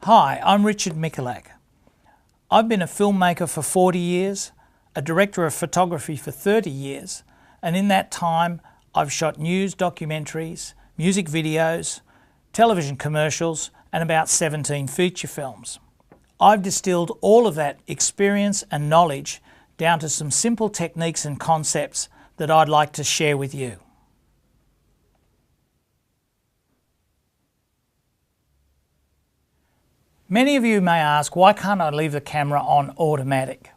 Hi, I'm Richard Mikulak. I've been a filmmaker for 40 years, a director of photography for 30 years, and in that time I've shot news documentaries, music videos, television commercials, and about 17 feature films. I've distilled all of that experience and knowledge down to some simple techniques and concepts that I'd like to share with you. Many of you may ask, why can't I leave the camera on automatic?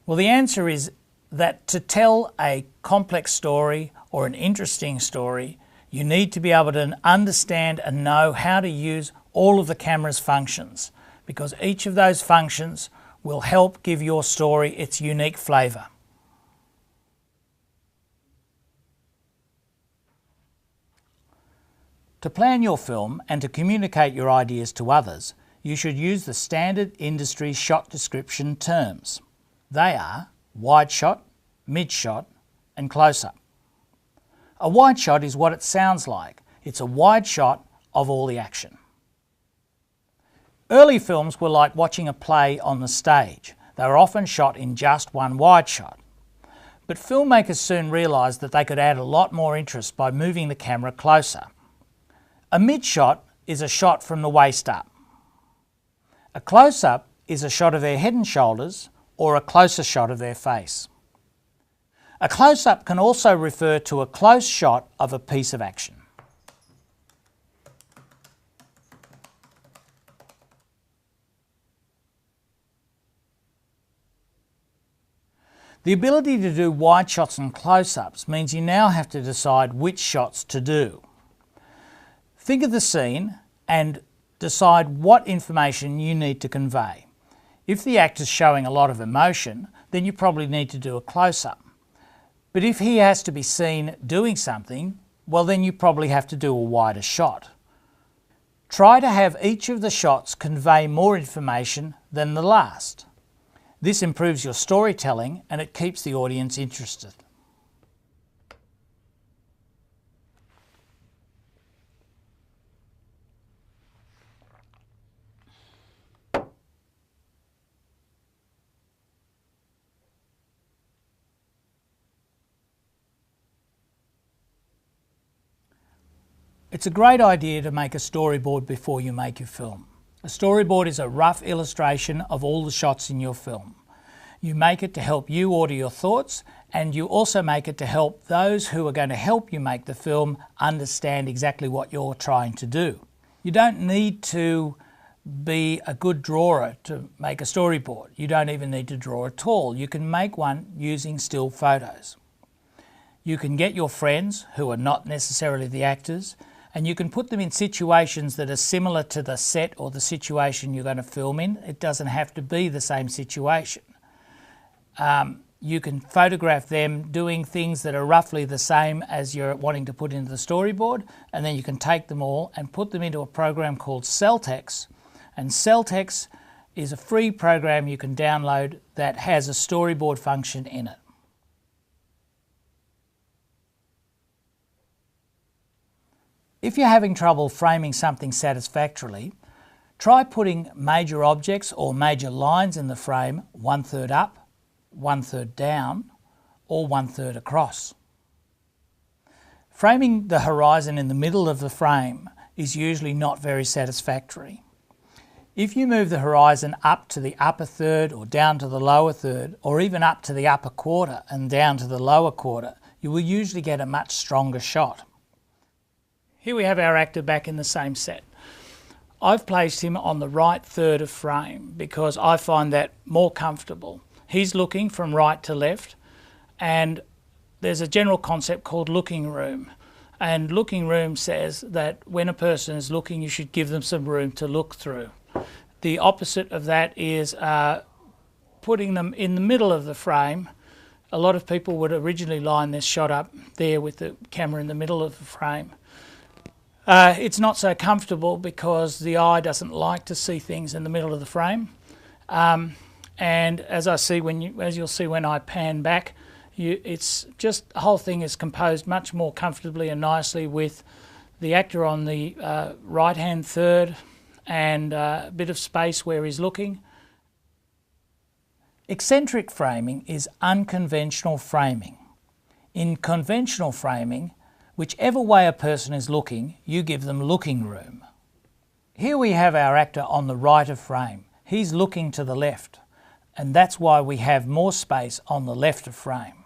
Well, the answer is that to tell a complex story or an interesting story, you need to be able to understand and know how to use all of the camera's functions, because each of those functions will help give your story its unique flavour. To plan your film and to communicate your ideas to others, you should use the standard industry shot description terms. They are wide shot, mid shot, and close-up. A wide shot is what it sounds like. It's a wide shot of all the action. Early films were like watching a play on the stage. They were often shot in just one wide shot. But filmmakers soon realised that they could add a lot more interest by moving the camera closer. A mid shot is a shot from the waist up. A close-up is a shot of their head and shoulders or a closer shot of their face. A close-up can also refer to a close shot of a piece of action. The ability to do wide shots and close-ups means you now have to decide which shots to do. Think of the scene and decide what information you need to convey. If the actor's showing a lot of emotion, then you probably need to do a close-up. But if he has to be seen doing something, well, then you probably have to do a wider shot. Try to have each of the shots convey more information than the last. This improves your storytelling and it keeps the audience interested. It's a great idea to make a storyboard before you make your film. A storyboard is a rough illustration of all the shots in your film. You make it to help you order your thoughts, and you also make it to help those who are going to help you make the film understand exactly what you're trying to do. You don't need to be a good drawer to make a storyboard. You don't even need to draw at all. You can make one using still photos. You can get your friends, who are not necessarily the actors, and you can put them in situations that are similar to the set or the situation you're going to film in. It doesn't have to be the same situation. You can photograph them doing things that are roughly the same as you're wanting to put into the storyboard, and then you can take them all and put them into a program called Celtex. And Celtex is a free program you can download that has a storyboard function in it. If you're having trouble framing something satisfactorily, try putting major objects or major lines in the frame 1/3 up, 1/3 down, or 1/3 across. Framing the horizon in the middle of the frame is usually not very satisfactory. If you move the horizon up to the upper third or down to the lower third, or even up to the upper quarter and down to the lower quarter, you will usually get a much stronger shot. Here we have our actor back in the same set. I've placed him on the right third of frame because I find that more comfortable. He's looking from right to left, and there's a general concept called looking room. And looking room says that when a person is looking, you should give them some room to look through. The opposite of that is putting them in the middle of the frame. A lot of people would originally line this shot up there with the camera in the middle of the frame. It's not so comfortable because the eye doesn't like to see things in the middle of the frame. And as you'll see when I pan back, it's just the whole thing is composed much more comfortably and nicely with the actor on the right-hand third, and a bit of space where he's looking. Eccentric framing is unconventional framing. In conventional framing, whichever way a person is looking, you give them looking room. Here we have our actor on the right of frame. He's looking to the left, and that's why we have more space on the left of frame.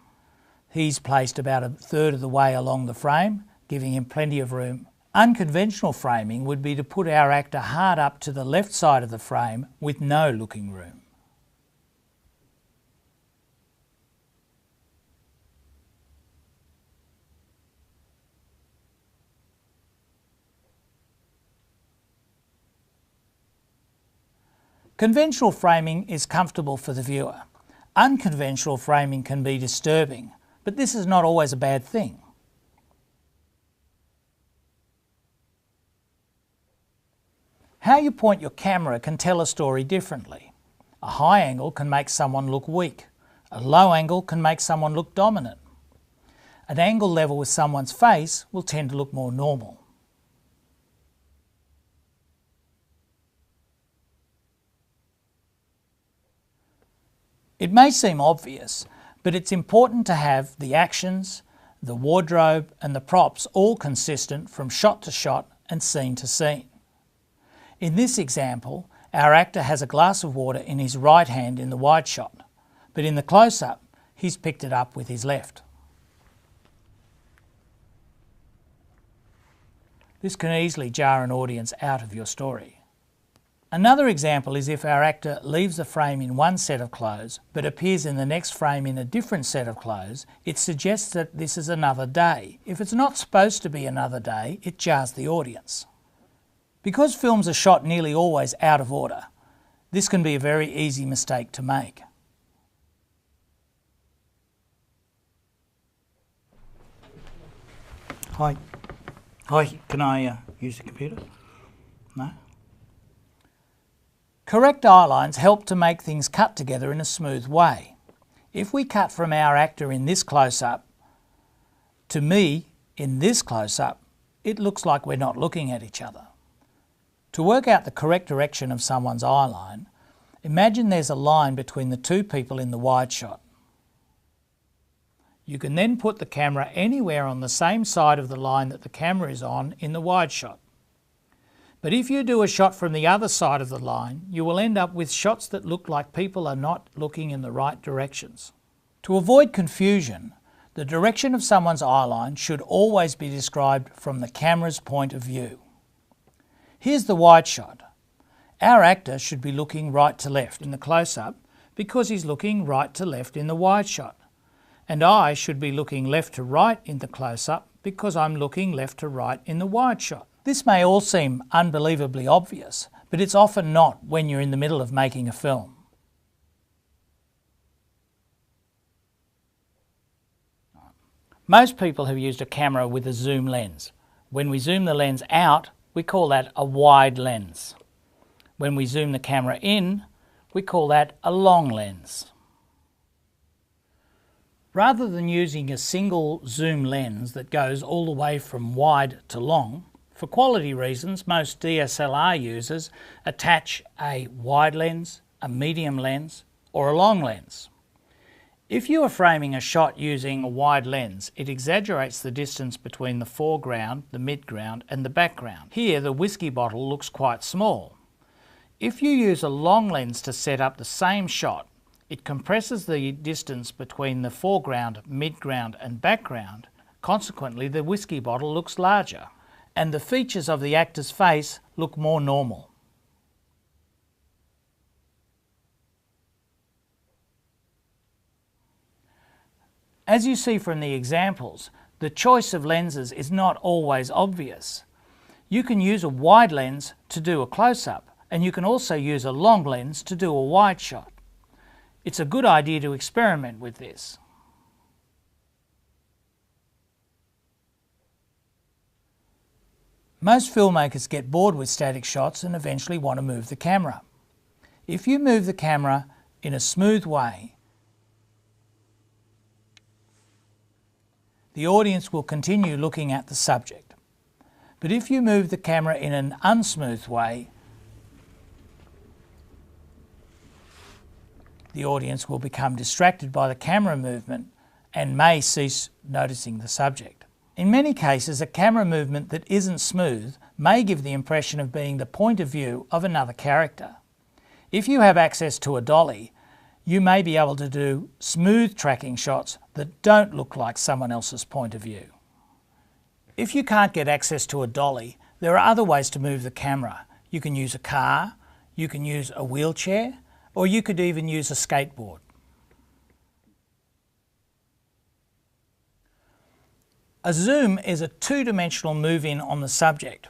He's placed about a third of the way along the frame, giving him plenty of room. Unconventional framing would be to put our actor hard up to the left side of the frame with no looking room. Conventional framing is comfortable for the viewer. Unconventional framing can be disturbing, but this is not always a bad thing. How you point your camera can tell a story differently. A high angle can make someone look weak. A low angle can make someone look dominant. An angle level with someone's face will tend to look more normal. It may seem obvious, but it's important to have the actions, the wardrobe and the props all consistent from shot to shot and scene to scene. In this example, our actor has a glass of water in his right hand in the wide shot, but in the close-up, he's picked it up with his left. This can easily jar an audience out of your story. Another example is if our actor leaves the frame in one set of clothes but appears in the next frame in a different set of clothes, it suggests that this is another day. If it's not supposed to be another day, it jars the audience. Because films are shot nearly always out of order, this can be a very easy mistake to make. Hi, can I use the computer? No? Correct eye lines help to make things cut together in a smooth way. If we cut from our actor in this close-up to me in this close-up, it looks like we're not looking at each other. To work out the correct direction of someone's eye line, imagine there's a line between the two people in the wide shot. You can then put the camera anywhere on the same side of the line that the camera is on in the wide shot. But if you do a shot from the other side of the line, you will end up with shots that look like people are not looking in the right directions. To avoid confusion, the direction of someone's eye line should always be described from the camera's point of view. Here's the wide shot. Our actor should be looking right to left in the close-up because he's looking right to left in the wide shot. And I should be looking left to right in the close-up because I'm looking left to right in the wide shot. This may all seem unbelievably obvious, but it's often not when you're in the middle of making a film. Most people have used a camera with a zoom lens. When we zoom the lens out, we call that a wide lens. When we zoom the camera in, we call that a long lens. Rather than using a single zoom lens that goes all the way from wide to long, for quality reasons, most DSLR users attach a wide lens, a medium lens, or a long lens. If you are framing a shot using a wide lens, it exaggerates the distance between the foreground, the midground, and the background. Here, the whiskey bottle looks quite small. If you use a long lens to set up the same shot, it compresses the distance between the foreground, midground, and background. Consequently, the whiskey bottle looks larger, and the features of the actor's face look more normal. As you see from the examples, the choice of lenses is not always obvious. You can use a wide lens to do a close-up, and you can also use a long lens to do a wide shot. It's a good idea to experiment with this. Most filmmakers get bored with static shots and eventually want to move the camera. If you move the camera in a smooth way, the audience will continue looking at the subject. But if you move the camera in an unsmooth way, the audience will become distracted by the camera movement and may cease noticing the subject. In many cases, a camera movement that isn't smooth may give the impression of being the point of view of another character. If you have access to a dolly, you may be able to do smooth tracking shots that don't look like someone else's point of view. If you can't get access to a dolly, there are other ways to move the camera. You can use a car, you can use a wheelchair, or you could even use a skateboard. A zoom is a two-dimensional move-in on the subject,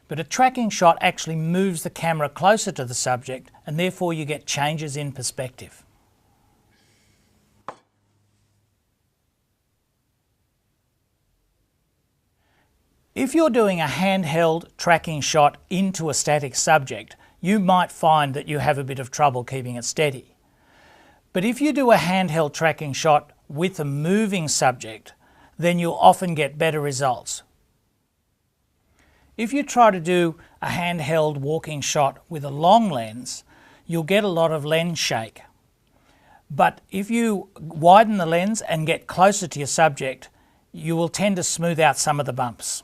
but a tracking shot actually moves the camera closer to the subject and therefore you get changes in perspective. If you're doing a handheld tracking shot into a static subject, you might find that you have a bit of trouble keeping it steady. But if you do a handheld tracking shot with a moving subject, then you'll often get better results. If you try to do a handheld walking shot with a long lens, you'll get a lot of lens shake. But if you widen the lens and get closer to your subject, you will tend to smooth out some of the bumps.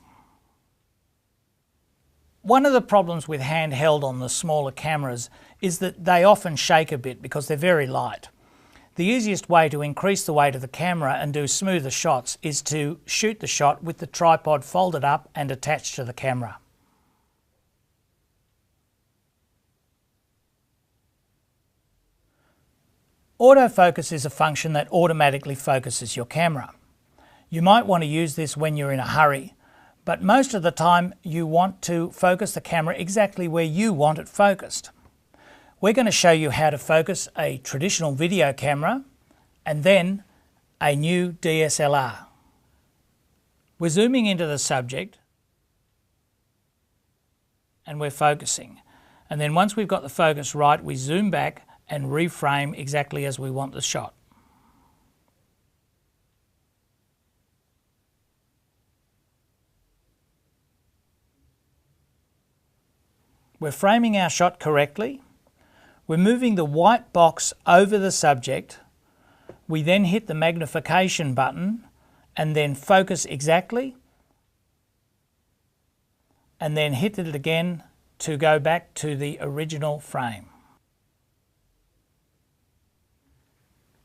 One of the problems with handheld on the smaller cameras is that they often shake a bit because they're very light. The easiest way to increase the weight of the camera and do smoother shots is to shoot the shot with the tripod folded up and attached to the camera. Autofocus is a function that automatically focuses your camera. You might want to use this when you're in a hurry, but most of the time you want to focus the camera exactly where you want it focused. We're going to show you how to focus a traditional video camera and then a new DSLR. We're zooming into the subject and we're focusing. And then once we've got the focus right, we zoom back and reframe exactly as we want the shot. We're framing our shot correctly. We're moving the white box over the subject. We then hit the magnification button and then focus exactly, and then hit it again to go back to the original frame.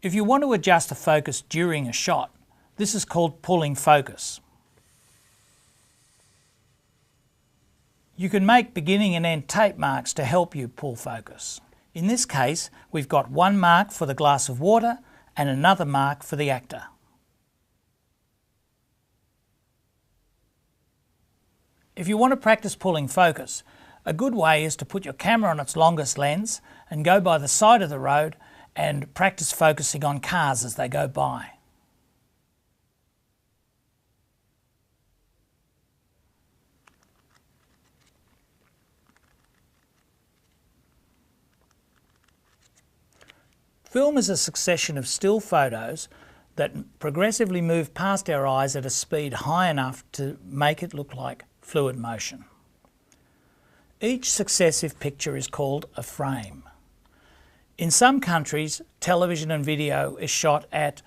If you want to adjust the focus during a shot, this is called pulling focus. You can make beginning and end tape marks to help you pull focus. In this case, we've got one mark for the glass of water and another mark for the actor. If you want to practice pulling focus, a good way is to put your camera on its longest lens and go by the side of the road and practice focusing on cars as they go by. Film is a succession of still photos that progressively move past our eyes at a speed high enough to make it look like fluid motion. Each successive picture is called a frame. In some countries, television and video is shot at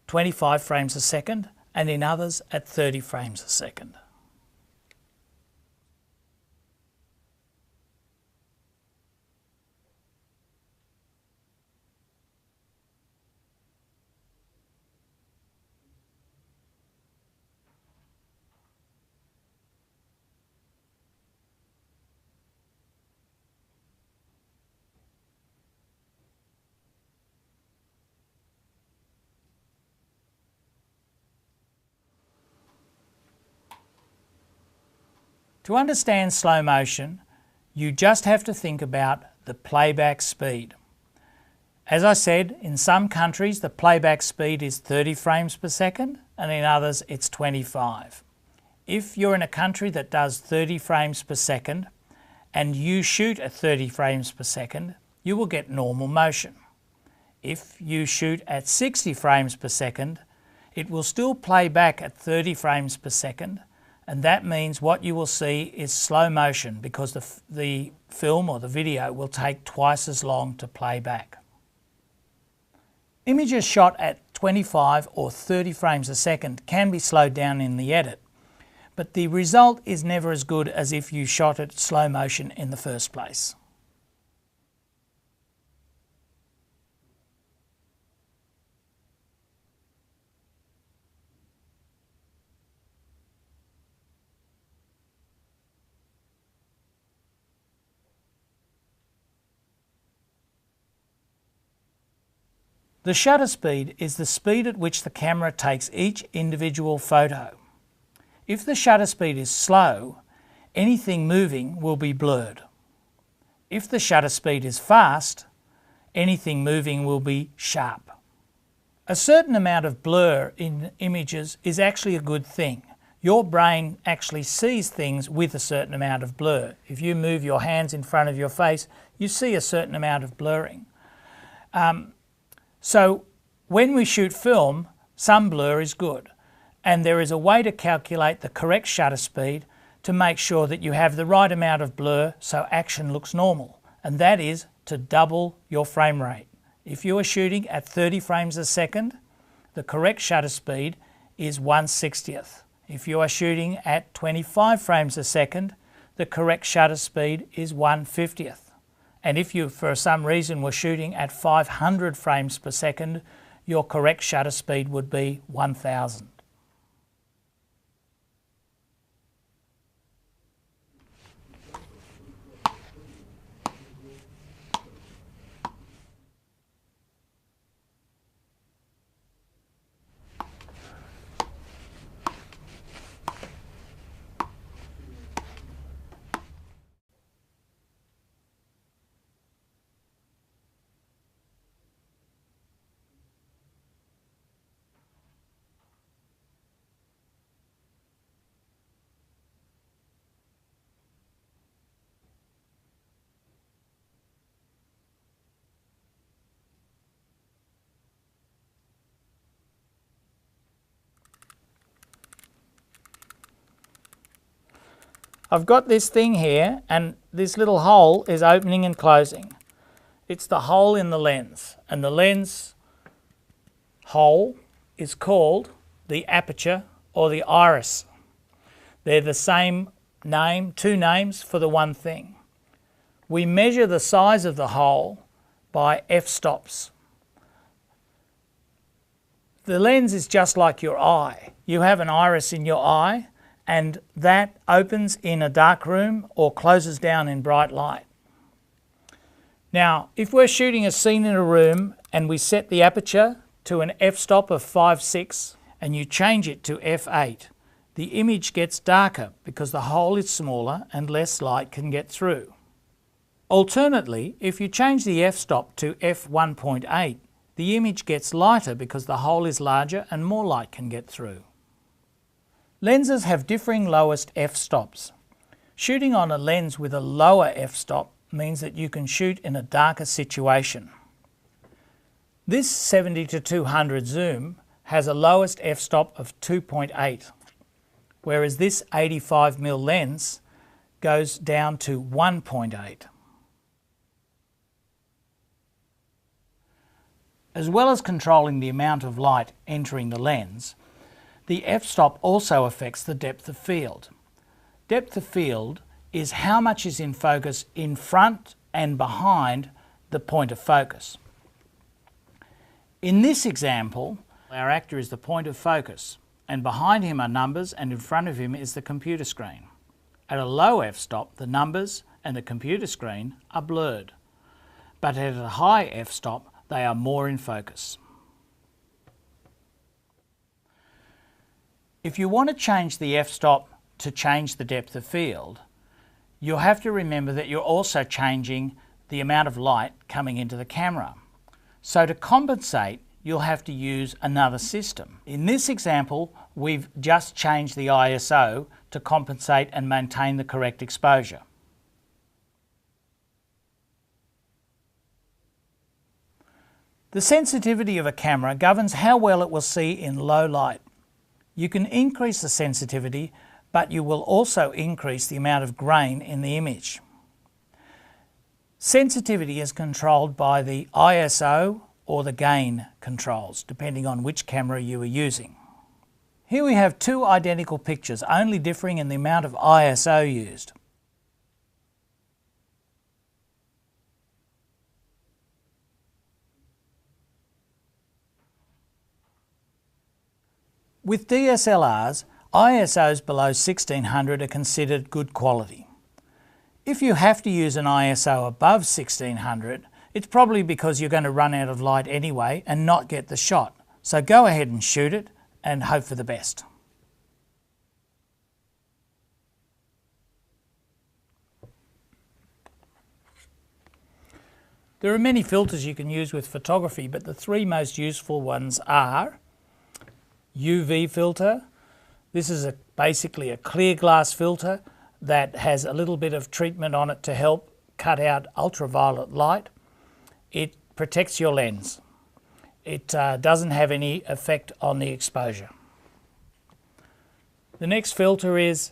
25 frames a second, and in others at 30 frames a second. To understand slow motion, you just have to think about the playback speed. As I said, in some countries the playback speed is 30 frames per second and in others it's 25. If you're in a country that does 30 frames per second and you shoot at 30 frames per second, you will get normal motion. If you shoot at 60 frames per second, it will still play back at 30 frames per second, and that means what you will see is slow motion because the film or the video will take twice as long to play back. Images shot at 25 or 30 frames a second can be slowed down in the edit, but the result is never as good as if you shot at slow motion in the first place. The shutter speed is the speed at which the camera takes each individual photo. If the shutter speed is slow, anything moving will be blurred. If the shutter speed is fast, anything moving will be sharp. A certain amount of blur in images is actually a good thing. Your brain actually sees things with a certain amount of blur. If you move your hands in front of your face, you see a certain amount of blurring. So when we shoot film, some blur is good, and there is a way to calculate the correct shutter speed to make sure that you have the right amount of blur so action looks normal, and that is to double your frame rate. If you are shooting at 30 frames a second, the correct shutter speed is 1/60th. If you are shooting at 25 frames a second, the correct shutter speed is 1/50th. And if you, for some reason, were shooting at 500 frames per second, your correct shutter speed would be 1000. I've got this thing here, and this little hole is opening and closing. It's the hole in the lens, and the lens hole is called the aperture or the iris. They're the same name, two names for the one thing. We measure the size of the hole by f-stops. The lens is just like your eye. You have an iris in your eye, and that opens in a dark room or closes down in bright light. Now, if we're shooting a scene in a room and we set the aperture to an f-stop of 5/6 and you change it to f8, the image gets darker because the hole is smaller and less light can get through. Alternately, if you change the f-stop to f1.8, the image gets lighter because the hole is larger and more light can get through. Lenses have differing lowest f-stops. Shooting on a lens with a lower f-stop means that you can shoot in a darker situation. This 70-200 zoom has a lowest f-stop of 2.8, whereas this 85mm lens goes down to 1.8. As well as controlling the amount of light entering the lens, the f-stop also affects the depth of field. Depth of field is how much is in focus in front and behind the point of focus. In this example, our actor is the point of focus, and behind him are numbers and in front of him is the computer screen. At a low f-stop, the numbers and the computer screen are blurred, but at a high f-stop, they are more in focus. If you want to change the f-stop to change the depth of field, you'll have to remember that you're also changing the amount of light coming into the camera. So to compensate, you'll have to use another system. In this example, we've just changed the ISO to compensate and maintain the correct exposure. The sensitivity of a camera governs how well it will see in low light. You can increase the sensitivity, but you will also increase the amount of grain in the image. Sensitivity is controlled by the ISO or the gain controls, depending on which camera you are using. Here we have two identical pictures, only differing in the amount of ISO used. With DSLRs, ISOs below 1600 are considered good quality. If you have to use an ISO above 1600, it's probably because you're going to run out of light anyway and not get the shot. So go ahead and shoot it and hope for the best. There are many filters you can use with photography, but the three most useful ones are UV filter. This is basically a clear glass filter that has a little bit of treatment on it to help cut out ultraviolet light. It protects your lens. It doesn't have any effect on the exposure. The next filter is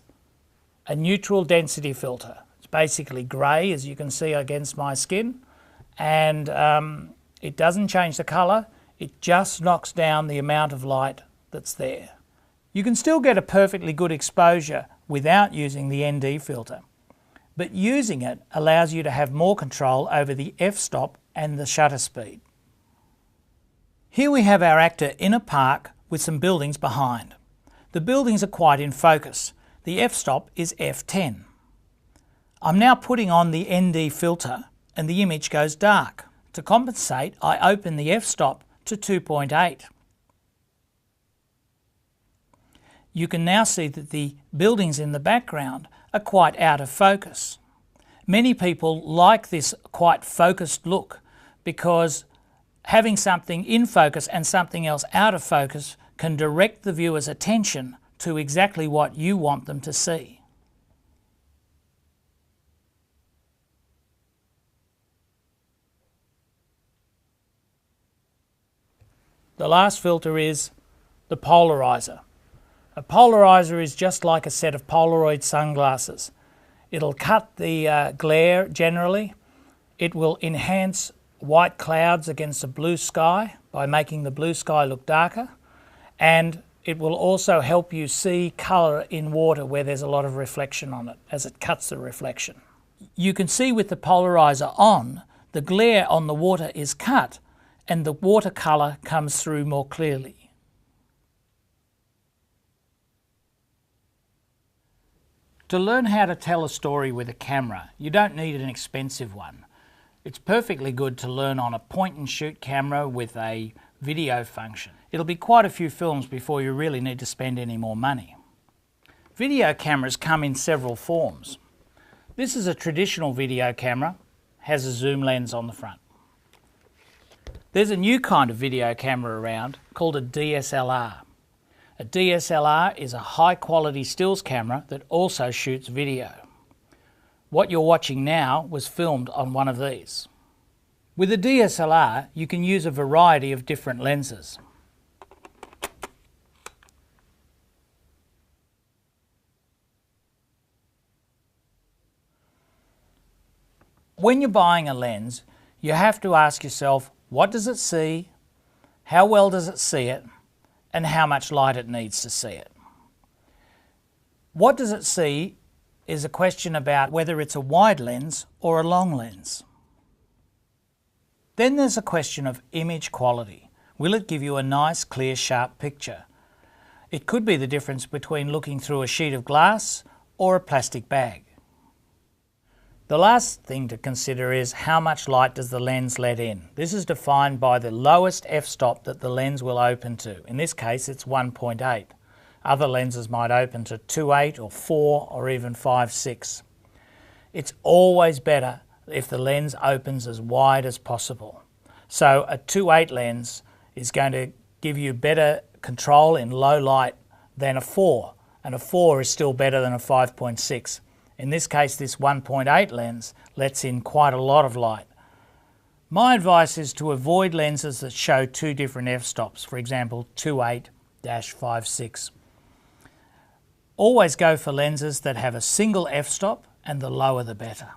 a neutral density filter. It's basically grey, as you can see against my skin, and it doesn't change the colour, it just knocks down the amount of light that's there. You can still get a perfectly good exposure without using the ND filter, but using it allows you to have more control over the f-stop and the shutter speed. Here we have our actor in a park with some buildings behind. The buildings are quite in focus. The f-stop is f10. I'm now putting on the ND filter and the image goes dark. To compensate, I open the f-stop to 2.8. You can now see that the buildings in the background are quite out of focus. Many people like this quite focused look because having something in focus and something else out of focus can direct the viewer's attention to exactly what you want them to see. The last filter is the polarizer. A polarizer is just like a set of Polaroid sunglasses. It'll cut the glare generally. It will enhance white clouds against a blue sky by making the blue sky look darker, and it will also help you see colour in water where there's a lot of reflection on it as it cuts the reflection. You can see with the polarizer on, the glare on the water is cut and the watercolour comes through more clearly. To learn how to tell a story with a camera, you don't need an expensive one. It's perfectly good to learn on a point-and-shoot camera with a video function. It'll be quite a few films before you really need to spend any more money. Video cameras come in several forms. This is a traditional video camera, has a zoom lens on the front. There's a new kind of video camera around called a DSLR. A DSLR is a high-quality stills camera that also shoots video. What you're watching now was filmed on one of these. With a DSLR, you can use a variety of different lenses. When you're buying a lens, you have to ask yourself, what does it see, how well does it see it, and how much light it needs to see it. What does it see is a question about whether it's a wide lens or a long lens. Then there's a question of image quality. Will it give you a nice, clear, sharp picture? It could be the difference between looking through a sheet of glass or a plastic bag. The last thing to consider is how much light does the lens let in. This is defined by the lowest f-stop that the lens will open to. In this case, it's 1.8. Other lenses might open to 2.8 or 4 or even 5.6. It's always better if the lens opens as wide as possible. So a 2.8 lens is going to give you better control in low light than a 4, and a 4 is still better than a 5.6. In this case, this 1.8 lens lets in quite a lot of light. My advice is to avoid lenses that show two different f-stops, for example 2.8-5.6. Always go for lenses that have a single f-stop, and the lower the better.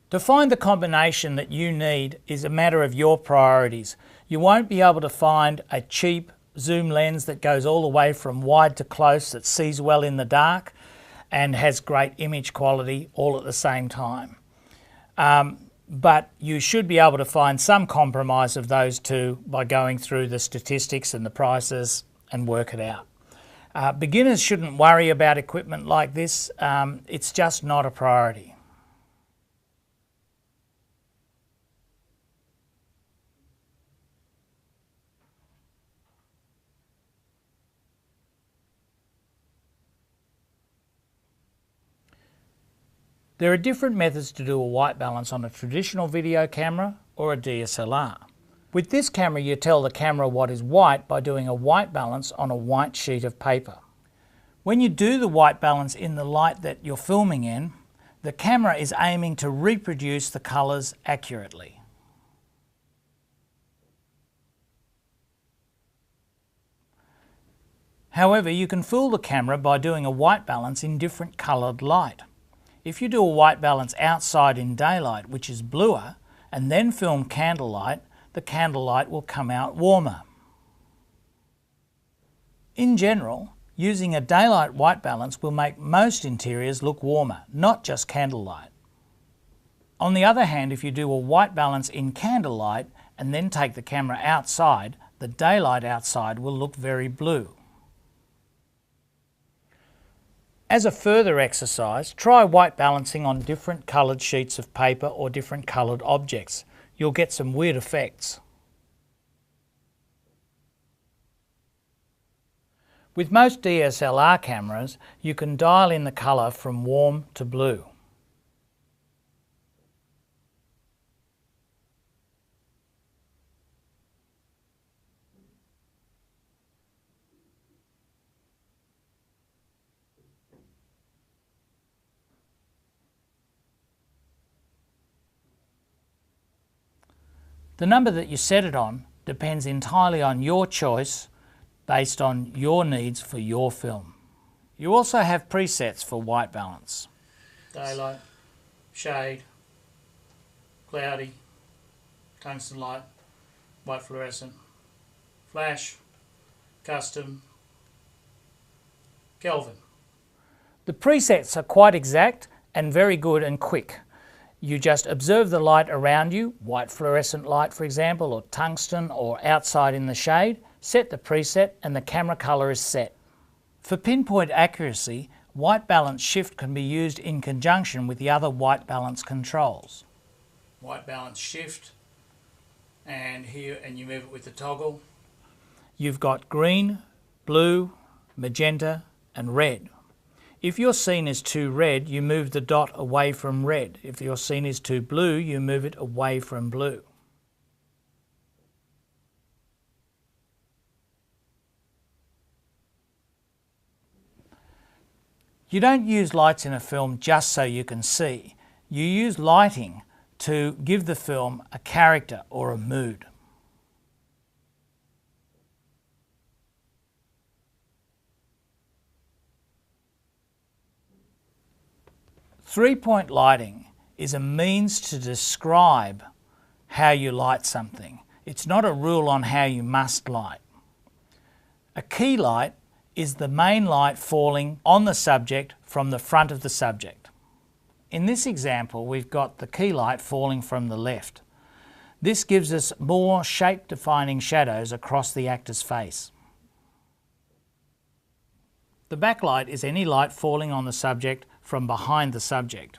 To find the combination that you need is a matter of your priorities. You won't be able to find a cheap zoom lens that goes all the way from wide to close, that sees well in the dark and has great image quality all at the same time. But you should be able to find some compromise of those two by going through the statistics and the prices and work it out. Beginners shouldn't worry about equipment like this. It's just not a priority. There are different methods to do a white balance on a traditional video camera or a DSLR. With this camera, you tell the camera what is white by doing a white balance on a white sheet of paper. When you do the white balance in the light that you're filming in, the camera is aiming to reproduce the colours accurately. However, you can fool the camera by doing a white balance in different coloured light. If you do a white balance outside in daylight, which is bluer, and then film candlelight, the candlelight will come out warmer. In general, using a daylight white balance will make most interiors look warmer, not just candlelight. On the other hand, if you do a white balance in candlelight and then take the camera outside, the daylight outside will look very blue. As a further exercise, try white balancing on different coloured sheets of paper or different coloured objects. You'll get some weird effects. With most DSLR cameras, you can dial in the colour from warm to blue. The number that you set it on depends entirely on your choice based on your needs for your film. You also have presets for white balance. Daylight, shade, cloudy, tungsten light, white fluorescent, flash, custom, Kelvin. The presets are quite exact and very good and quick. You just observe the light around you, white fluorescent light for example, or tungsten, or outside in the shade, set the preset and the camera colour is set. For pinpoint accuracy, white balance shift can be used in conjunction with the other white balance controls. White balance shift, and here, and you move it with the toggle. You've got green, blue, magenta and red. If your scene is too red, you move the dot away from red. If your scene is too blue, you move it away from blue. You don't use lights in a film just so you can see. You use lighting to give the film a character or a mood. Three-point lighting is a means to describe how you light something. It's not a rule on how you must light. A key light is the main light falling on the subject from the front of the subject. In this example, we've got the key light falling from the left. This gives us more shape-defining shadows across the actor's face. The backlight is any light falling on the subject from behind the subject.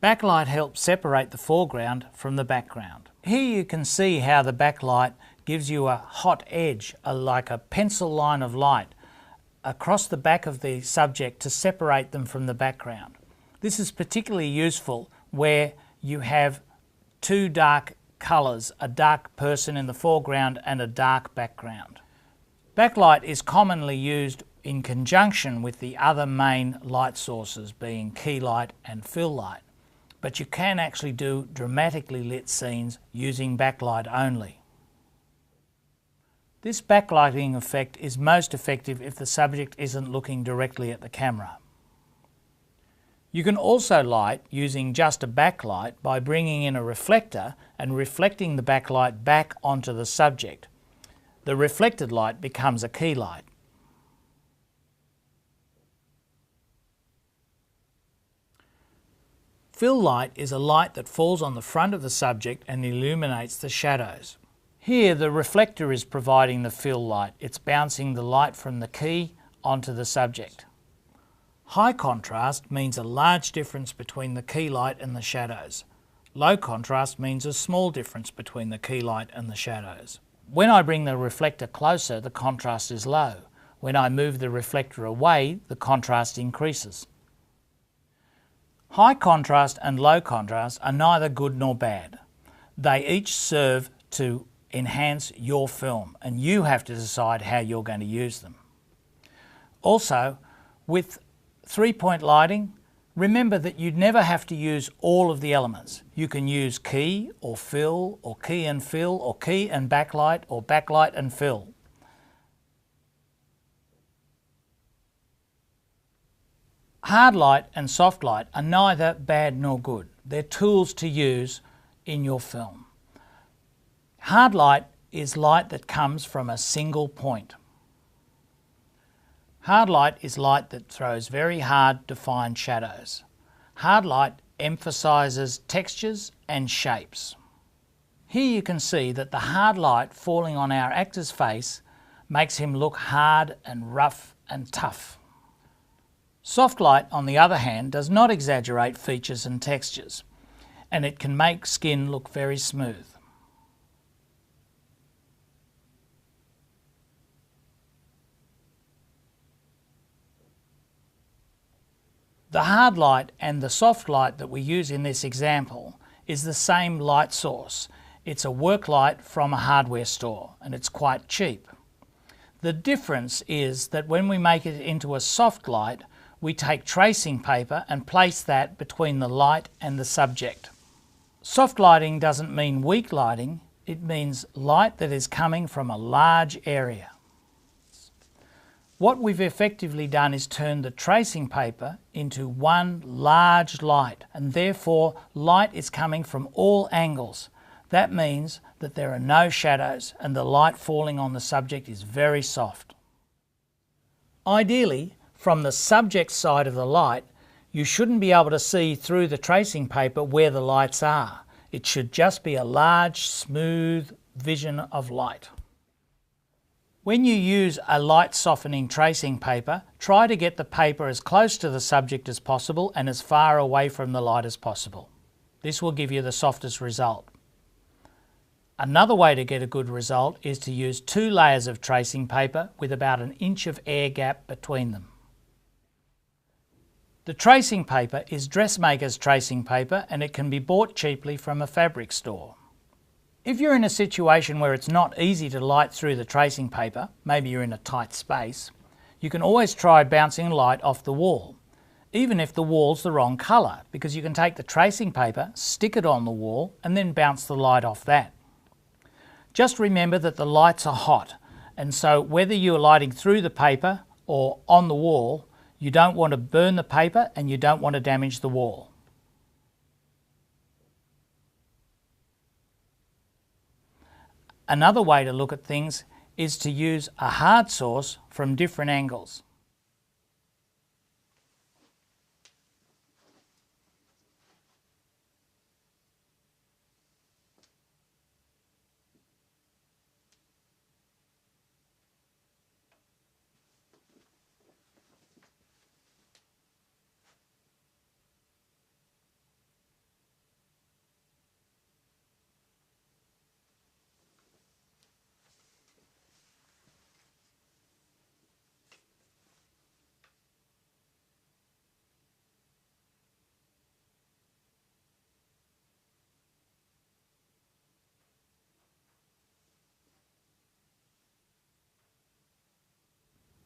Backlight helps separate the foreground from the background. Here you can see how the backlight gives you a hot edge, like a pencil line of light, across the back of the subject to separate them from the background. This is particularly useful where you have two dark colours, a dark person in the foreground and a dark background. Backlight is commonly used in conjunction with the other main light sources, being key light and fill light, but you can actually do dramatically lit scenes using backlight only. This backlighting effect is most effective if the subject isn't looking directly at the camera. You can also light using just a backlight by bringing in a reflector and reflecting the backlight back onto the subject. The reflected light becomes a key light. Fill light is a light that falls on the front of the subject and illuminates the shadows. Here the reflector is providing the fill light. It's bouncing the light from the key onto the subject. High contrast means a large difference between the key light and the shadows. Low contrast means a small difference between the key light and the shadows. When I bring the reflector closer, the contrast is low. When I move the reflector away, the contrast increases. High contrast and low contrast are neither good nor bad. They each serve to enhance your film, and you have to decide how you're going to use them. Also, with three-point lighting, remember that you'd never have to use all of the elements. You can use key or fill or key and fill or key and backlight or backlight and fill. Hard light and soft light are neither bad nor good. They're tools to use in your film. Hard light is light that comes from a single point. Hard light is light that throws very hard, defined shadows. Hard light emphasises textures and shapes. Here you can see that the hard light falling on our actor's face makes him look hard and rough and tough. Soft light, on the other hand, does not exaggerate features and textures, and it can make skin look very smooth. The hard light and the soft light that we use in this example is the same light source. It's a work light from a hardware store, and it's quite cheap. The difference is that when we make it into a soft light, we take tracing paper and place that between the light and the subject. Soft lighting doesn't mean weak lighting, it means light that is coming from a large area. What we've effectively done is turn the tracing paper into one large light, and therefore light is coming from all angles. That means that there are no shadows and the light falling on the subject is very soft. Ideally, from the subject side of the light, you shouldn't be able to see through the tracing paper where the lights are. It should just be a large, smooth vision of light. When you use a light softening tracing paper, try to get the paper as close to the subject as possible and as far away from the light as possible. This will give you the softest result. Another way to get a good result is to use 2 layers of tracing paper with about an inch of air gap between them. The tracing paper is dressmaker's tracing paper, and it can be bought cheaply from a fabric store. If you're in a situation where it's not easy to light through the tracing paper, maybe you're in a tight space, you can always try bouncing light off the wall, even if the wall's the wrong colour, because you can take the tracing paper, stick it on the wall, and then bounce the light off that. Just remember that the lights are hot, and so whether you're lighting through the paper or on the wall, you don't want to burn the paper and you don't want to damage the wall. Another way to look at things is to use a hard source from different angles.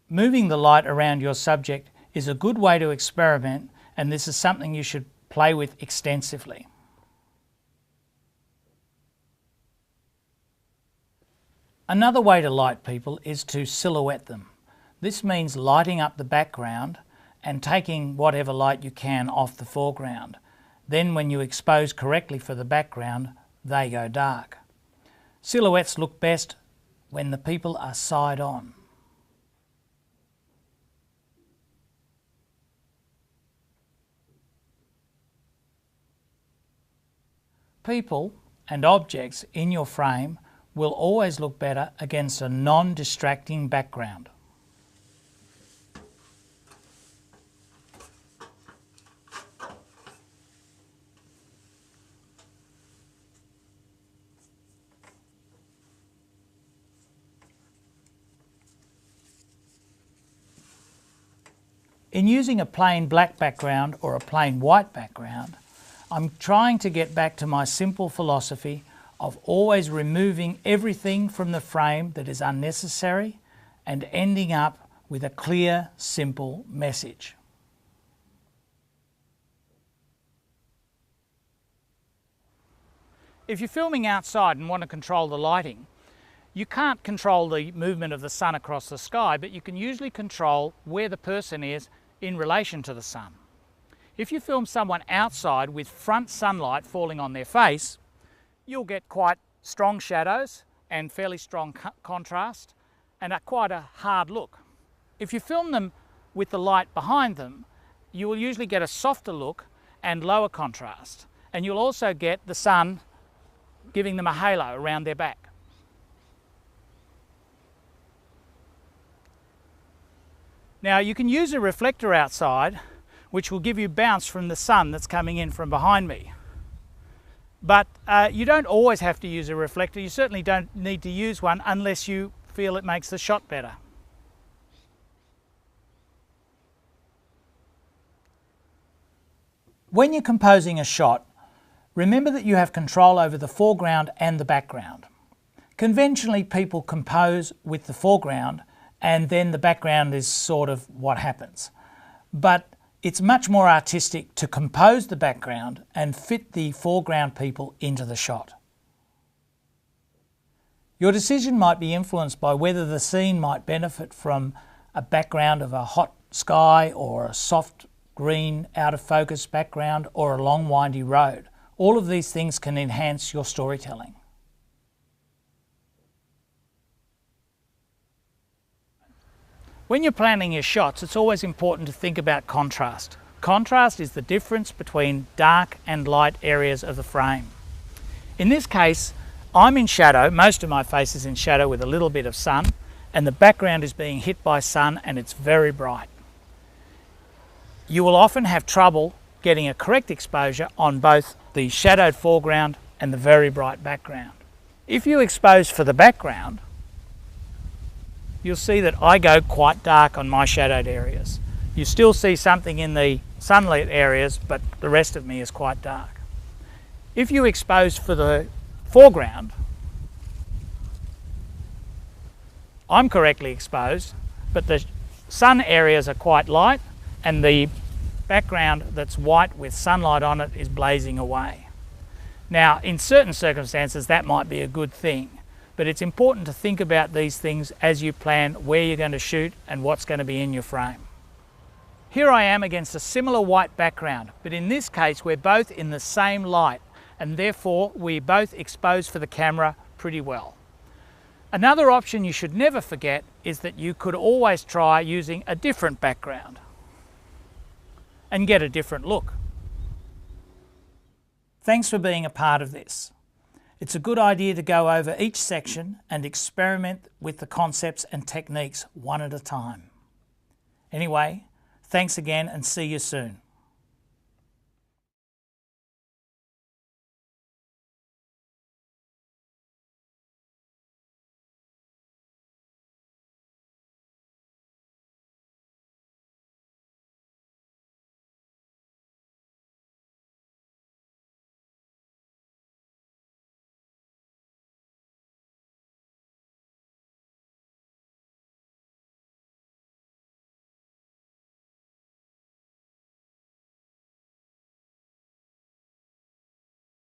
Moving the light around your subject is a good way to experiment, and this is something you should play with extensively. Another way to light people is to silhouette them. This means lighting up the background and taking whatever light you can off the foreground. Then when you expose correctly for the background, they go dark. Silhouettes look best when the people are side on. People and objects in your frame will always look better against a non-distracting background. In using a plain black background or a plain white background, I'm trying to get back to my simple philosophy of always removing everything from the frame that is unnecessary and ending up with a clear, simple message. If you're filming outside and want to control the lighting, you can't control the movement of the sun across the sky, but you can usually control where the person is in relation to the sun. If you film someone outside with front sunlight falling on their face, you'll get quite strong shadows and fairly strong contrast and quite a hard look. If you film them with the light behind them, you will usually get a softer look and lower contrast, and you'll also get the sun giving them a halo around their back. Now you can use a reflector outside which will give you bounce from the sun that's coming in from behind me. But you don't always have to use a reflector. You certainly don't need to use one unless you feel it makes the shot better. When you're composing a shot, remember that you have control over the foreground and the background. Conventionally, people compose with the foreground and then the background is sort of what happens. But it's much more artistic to compose the background and fit the foreground people into the shot. Your decision might be influenced by whether the scene might benefit from a background of a hot sky or a soft green out of focus background or a long windy road. All of these things can enhance your storytelling. When you're planning your shots, it's always important to think about contrast. Contrast is the difference between dark and light areas of the frame. In this case, I'm in shadow, most of my face is in shadow with a little bit of sun, and the background is being hit by sun and it's very bright. You will often have trouble getting a correct exposure on both the shadowed foreground and the very bright background. If you expose for the background, you'll see that I go quite dark on my shadowed areas. You still see something in the sunlit areas, but the rest of me is quite dark. If you expose for the foreground, I'm correctly exposed, but the sun areas are quite light and the background that's white with sunlight on it is blazing away. Now, in certain circumstances, that might be a good thing. But it's important to think about these things as you plan where you're going to shoot and what's going to be in your frame. Here I am against a similar white background, but in this case we're both in the same light and therefore we both expose for the camera pretty well. Another option you should never forget is that you could always try using a different background and get a different look. Thanks for being a part of this. It's a good idea to go over each section and experiment with the concepts and techniques one at a time. Anyway, thanks again and see you soon.